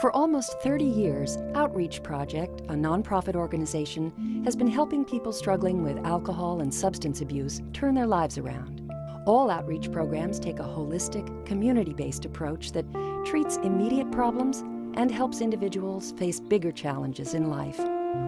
For almost 30 years, Outreach Project, a nonprofit organization, has been helping people struggling with alcohol and substance abuse turn their lives around. All outreach programs take a holistic, community-based approach that treats immediate problems and helps individuals face bigger challenges in life.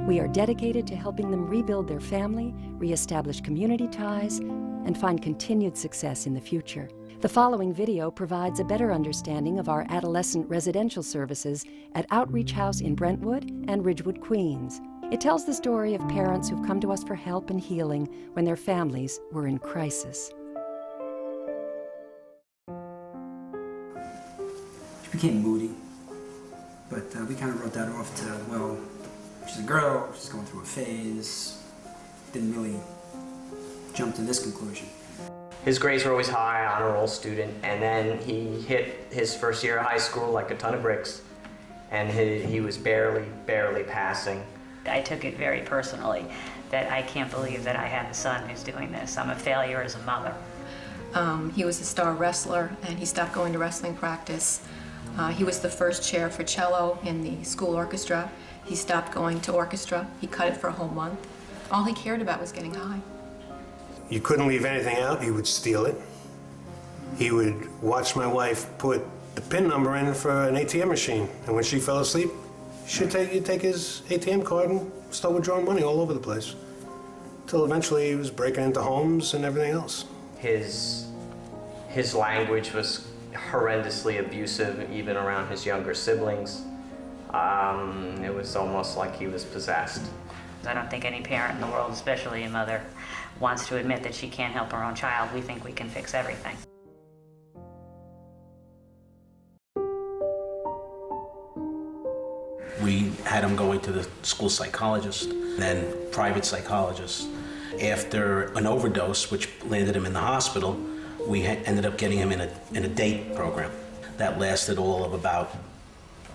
We are dedicated to helping them rebuild their family, reestablish community ties, and find continued success in the future. The following video provides a better understanding of our adolescent residential services at Outreach House in Brentwood and Ridgewood, Queens. It tells the story of parents who've come to us for help and healing when their families were in crisis. She became moody, but we kind of wrote that off to, well, she's a girl, she's going through a phase. Didn't really jump to this conclusion. His grades were always high, honor roll student, and then he hit his first year of high school like a ton of bricks, and he was barely passing. I took it very personally, that I can't believe that I have a son who's doing this. I'm a failure as a mother. He was a star wrestler, and he stopped going to wrestling practice. He was the first chair for cello in the school orchestra. He stopped going to orchestra. He cut it for a whole month. All he cared about was getting high. You couldn't leave anything out, he would steal it. He would watch my wife put the PIN number in for an ATM machine, and when she fell asleep, he'd take his ATM card and start withdrawing money all over the place. Till eventually he was breaking into homes and everything else. His language was horrendously abusive, even around his younger siblings. It was almost like he was possessed. I don't think any parent in the world, especially a mother, wants to admit that she can't help her own child. We think we can fix everything. We had him going to the school psychologist, then private psychologist. After an overdose, which landed him in the hospital, we ended up getting him in a date program. That lasted all of about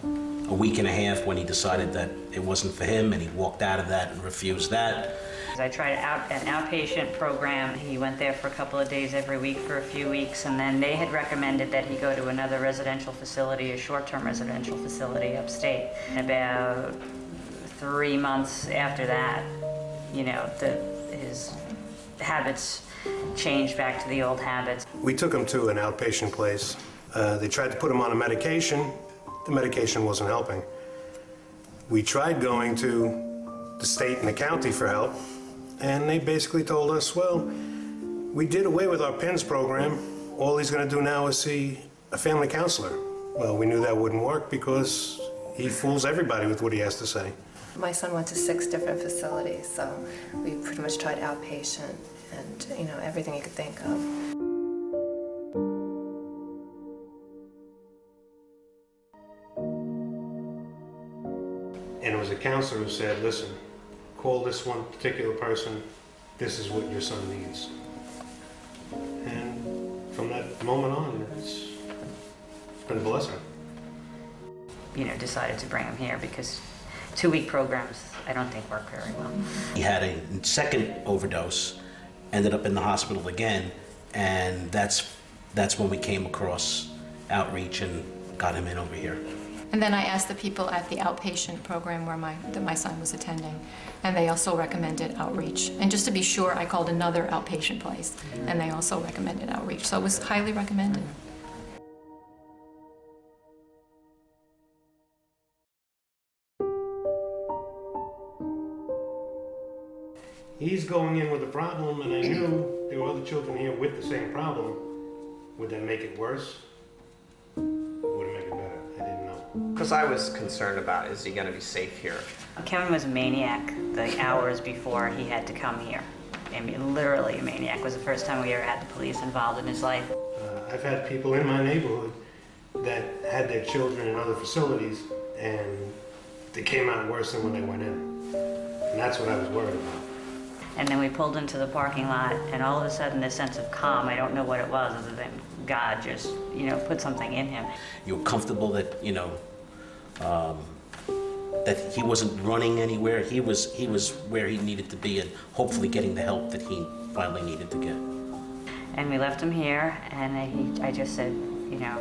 a week and a half when he decided that it wasn't for him, and he walked out of that and refused that. I tried an outpatient program. He went there for a couple of days every week for a few weeks, and then they had recommended that he go to another residential facility, a short-term residential facility upstate. About 3 months after that, you know, his habits changed back to the old habits. We took him to an outpatient place. They tried to put him on a medication. The medication wasn't helping. We tried going to the state and the county for help, and they basically told us, well, we did away with our PINS program. All he's going to do now is see a family counselor. Well, we knew that wouldn't work because he fools everybody with what he has to say. My son went to 6 different facilities, so we pretty much tried outpatient and, you know, everything you could think of. And it was a counselor who said, listen, call this one particular person, this is what your son needs. And from that moment on, it's been a blessing. You know, decided to bring him here because 2-week programs, I don't think work very well. He had a second overdose, ended up in the hospital again, and that's when we came across Outreach and got him in over here. And then I asked the people at the outpatient program where my son was attending, and they also recommended Outreach. And just to be sure, I called another outpatient place, and they also recommended Outreach. So it was highly recommended. He's going in with a problem, and I knew there were other children here with the same problem. Would that make it worse? Would it make it better? I didn't know. Because I was concerned about, is he going to be safe here? Kevin was a maniac the hours before he had to come here. I mean, literally a maniac. It was the first time we ever had the police involved in his life. I've had people in my neighborhood that had their children in other facilities, and they came out worse than when they went in. And that's what I was worried about. And then we pulled into the parking lot, and all of a sudden this sense of calm, I don't know what it was other than God just, you know, put something in him. You were comfortable that, you know, that he wasn't running anywhere. He was where he needed to be, and hopefully getting the help that he finally needed to get. And we left him here, and I just said, you know,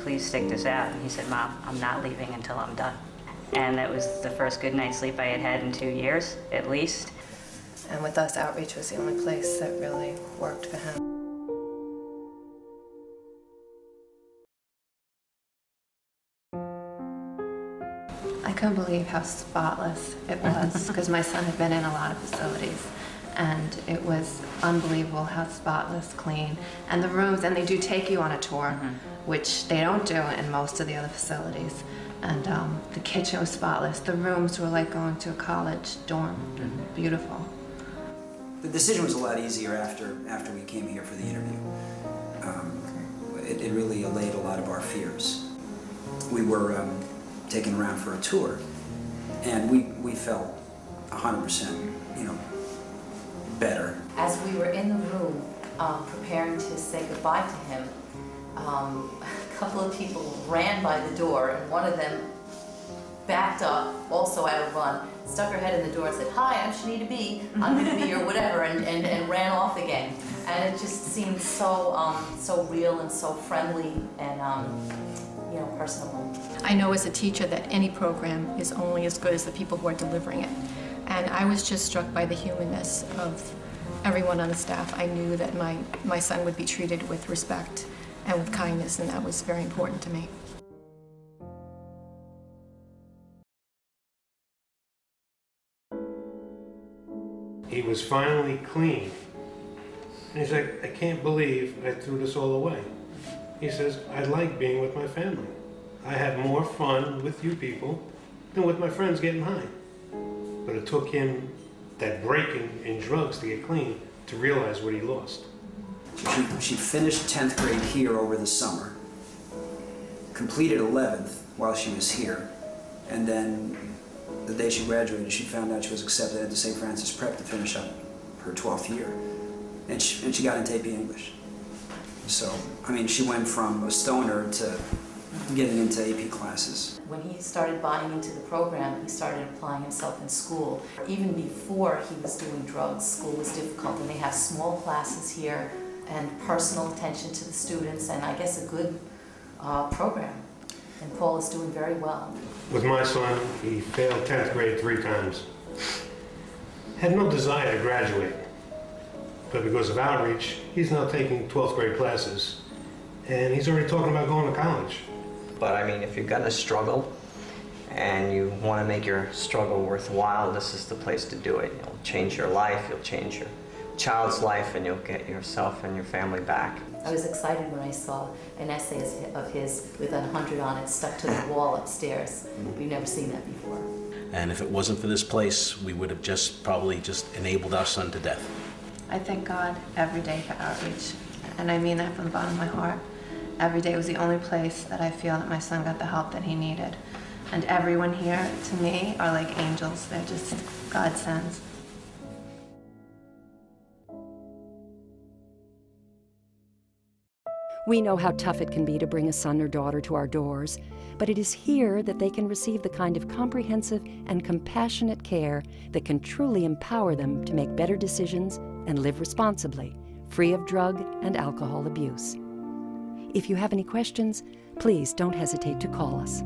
please stick this out. And he said, Mom, I'm not leaving until I'm done. And that was the first good night's sleep I had had in 2 years, at least. And with us, outreach was the only place that really worked for him. I couldn't believe how spotless it was, because my son had been in a lot of facilities, and it was unbelievable how spotless, clean. And the rooms, and they do take you on a tour, which they don't do in most of the other facilities. And the kitchen was spotless. The rooms were like going to a college dorm. Beautiful. The decision was a lot easier after we came here for the interview. It really allayed a lot of our fears. We were taken around for a tour, and we felt 100%, better. As we were in the room preparing to say goodbye to him, a couple of people ran by the door, and one of them backed up, also at a run, stuck her head in the door and said, "Hi, I'm Shanita B. I'm going to be your whatever," and ran off again. And it just seemed so so real and so friendly and personable. I know as a teacher that any program is only as good as the people who are delivering it. And I was just struck by the humanness of everyone on the staff. I knew that my son would be treated with respect and with kindness, and that was very important to me. He was finally clean. And he's like, "I can't believe I threw this all away." He says, "I like being with my family. I had more fun with you people than with my friends getting high." But it took him that breaking in drugs to get clean to realize what he lost. She finished 10th grade here over the summer, completed 11th while she was here, and then the day she graduated, she found out she was accepted into St. Francis Prep to finish up her 12th year, and she got into AP English. So, I mean, she went from a stoner to getting into AP classes. When he started buying into the program, he started applying himself in school. Even before he was doing drugs, school was difficult, and they have small classes here and personal attention to the students, and I guess a good program. And Paul is doing very well. With my son, he failed 10th grade 3 times. Had no desire to graduate. But because of outreach, he's now taking 12th grade classes, and he's already talking about going to college. But I mean, if you're gonna struggle and you want to make your struggle worthwhile, this is the place to do it. You'll change your life, you'll change your child's life, and you'll get yourself and your family back. I was excited when I saw an essay of his with 100 on it stuck to the wall upstairs. We've never seen that before. And if it wasn't for this place, we would have probably enabled our son to death. I thank God every day for outreach, and I mean that from the bottom of my heart. Every day was the only place that I feel that my son got the help that he needed. And everyone here, to me, are like angels. They're just godsends. We know how tough it can be to bring a son or daughter to our doors, but it is here that they can receive the kind of comprehensive and compassionate care that can truly empower them to make better decisions and live responsibly, free of drug and alcohol abuse. If you have any questions, please don't hesitate to call us.